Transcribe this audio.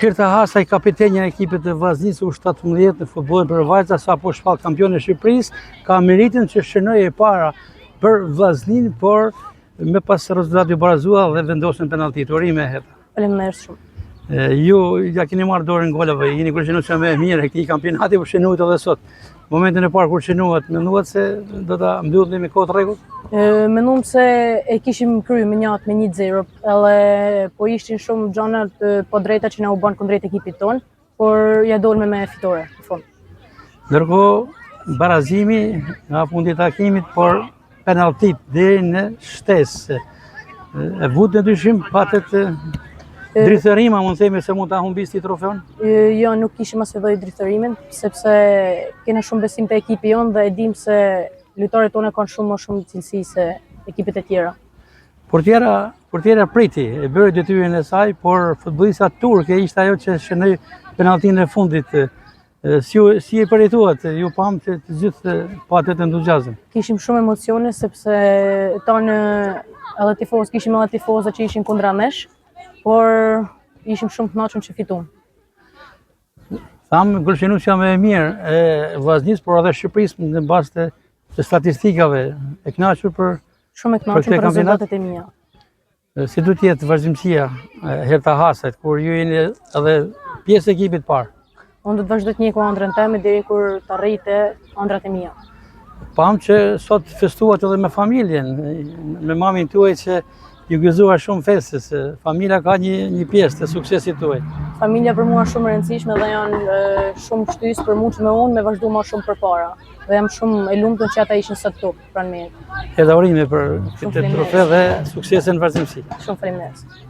Herta Hasaj, kapitenja e ekipit të Vllaznisë U17 në futbollin për vajza, sapo shpall kampion e Shqipërisë, ka meritin që shënoi e para për Vllaznin, por me pas rezultati u barazuar dhe vendosën penallti. Urime Herta. Faleminderit shumë. Ju ja keni marrë dorën golave, jeni kërcënuar që më e mirë e këtij kampionati, por shënuat edhe sot. Momentin e parë kur shënuat, menduat se do ta mbyllim me kohë të rregullt? Mendum se e kishim kryer me njëat me 1-0, edhe po ishin shumë gjona po drejta që na u bën kundrejt ekipit ton, por ja dolme me fitore në fund. Ndërkohë barazimi nga fundi i takimit, por penalltit deri në shtesë. E vut në dyshim patet drithërima, mund të themi se mund ta humbis ti trofeun? Jo, nuk kishim asnjë lloj drithërimin, sepse kena shumë besim te ekipi jon dhe e dim se lojtarët tonë kanë shumë më shumë cilësi se ekipet e tjera. Portiera priti, e bëri detyrën e saj, por futbollista turke ishte ajo që shënoi penalltin e fundit. Si e përjetuat, ju pam që të gjithë patët entuziazëm? Kishim shumë emocione sepse tonë edhe tifozë, kishim edhe tifozë që ishin kundra nesh, por ishim shumë të kënaqur që fitum. Tham gëlqenuesja më e mirë e Vllaznisë, por edhe Shqipërisë në bazë të statistikave. E kënaqur për shumë e kënaqur për rezultatet e mia. Si do të jetë vazhdimësia Herta Hasajt, kur ju jeni edhe pjesë e ekipit parë? Unë do të vazhdoj të ndjek ëndrrën time deri kur të arrijë ëndrat e mia. Pam që sot festuat edhe me familjen, me mamin tuaj që ju gëzuar shumë festës, familja ka një pjesë të suksesit tuaj. Familja për mua shumë e rëndësishme dhe janë shumë shtys për mua që me unë me vazhdu më shumë përpara. Dhe jam shumë e lumtur që ata ishin sot këtu pranë meje. Urime për këtë trofe dhe suksese në vazhdimsi. Shumë faleminderit.